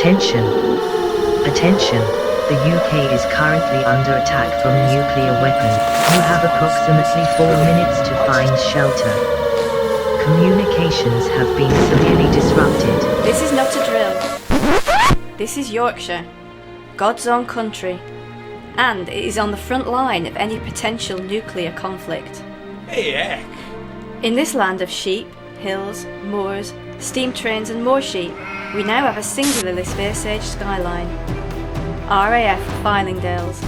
Attention! Attention! The UK is currently under attack from a nuclear weapon. You have approximately 4 minutes to find shelter. Communications have been severely disrupted. This is not a drill. This is Yorkshire, God's own country, and it is on the front line of any potential nuclear conflict. Hey, heck! In this land of sheep, hills, moors, steam trains and more sheep, we now have a singularly space-age skyline. RAF Fylingdales.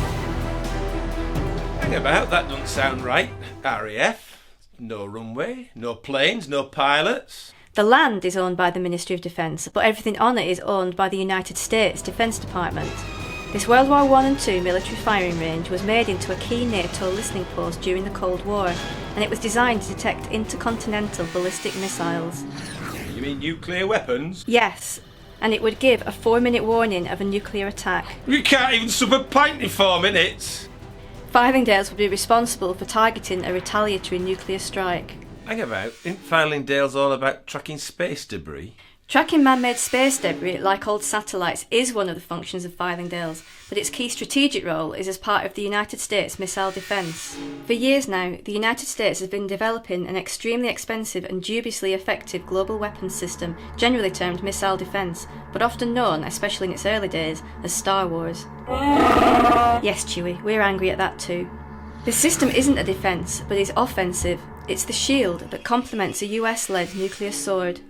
Hang about, that doesn't sound right. RAF? No runway, no planes, no pilots. The land is owned by the Ministry of Defence, but everything on it is owned by the United States Defence Department. This World War I and II military firing range was made into a key NATO listening post during the Cold War, and it was designed to detect intercontinental ballistic missiles. You mean nuclear weapons? Yes, and it would give a 4-minute warning of a nuclear attack. We can't even sup a pint in 4 minutes! Fylingdales would be responsible for targeting a retaliatory nuclear strike. Hang about, isn't Fylingdales all about tracking space debris? Tracking man-made space debris, like old satellites, is one of the functions of Fylingdales, but its key strategic role is as part of the United States missile defence. For years now, the United States has been developing an extremely expensive and dubiously effective global weapons system, generally termed missile defence, but often known, especially in its early days, as Star Wars. Yes, Chewie, we're angry at that too. This system isn't a defence, but is offensive. It's the shield that complements a US-led nuclear sword.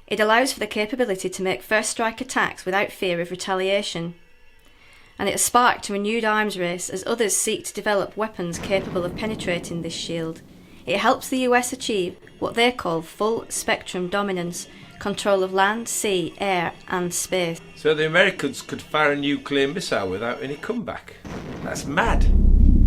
It allows for the capability to make first strike attacks without fear of retaliation. And it has sparked a renewed arms race as others seek to develop weapons capable of penetrating this shield. It helps the US achieve what they call full spectrum dominance, control of land, sea, air and space. So the Americans could fire a nuclear missile without any comeback? That's mad.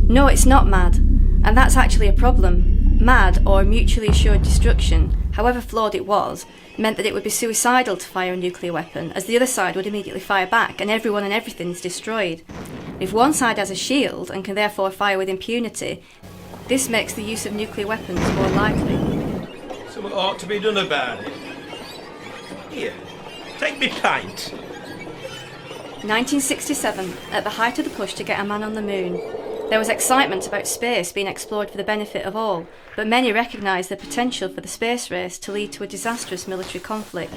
No, it's not mad. And that's actually a problem. MAD, or mutually assured destruction, however flawed it was, meant that it would be suicidal to fire a nuclear weapon, as the other side would immediately fire back and everyone and everything's destroyed. If one side has a shield and can therefore fire with impunity, this makes the use of nuclear weapons more likely. Something ought to be done about it. Here, take me pint. 1967, at the height of the push to get a man on the moon. There was excitement about space being explored for the benefit of all, but many recognised the potential for the space race to lead to a disastrous military conflict.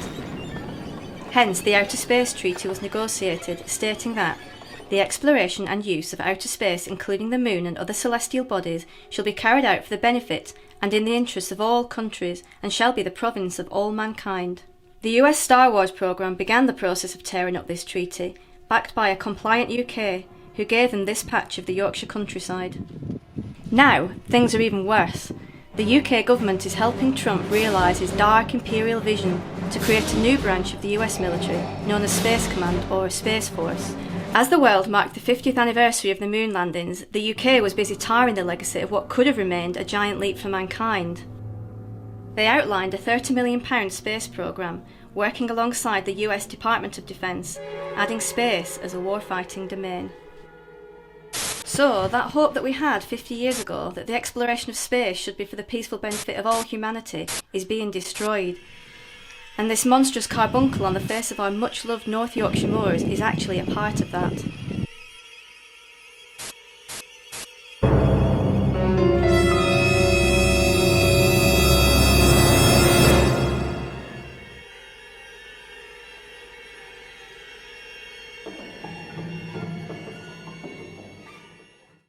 Hence, the Outer Space Treaty was negotiated, stating that the exploration and use of outer space, including the moon and other celestial bodies, shall be carried out for the benefit and in the interests of all countries, and shall be the province of all mankind. The US Star Wars programme began the process of tearing up this treaty, backed by a compliant UK, who gave them this patch of the Yorkshire countryside. Now, things are even worse. The UK government is helping Trump realise his dark imperial vision to create a new branch of the US military, known as Space Command or Space Force. As the world marked the 50th anniversary of the moon landings, the UK was busy tarring the legacy of what could have remained a giant leap for mankind. They outlined a £30 million space programme, working alongside the US Department of Defence, adding space as a warfighting domain. So, that hope that we had 50 years ago, that the exploration of space should be for the peaceful benefit of all humanity, is being destroyed. And this monstrous carbuncle on the face of our much-loved North Yorkshire moors is actually a part of that.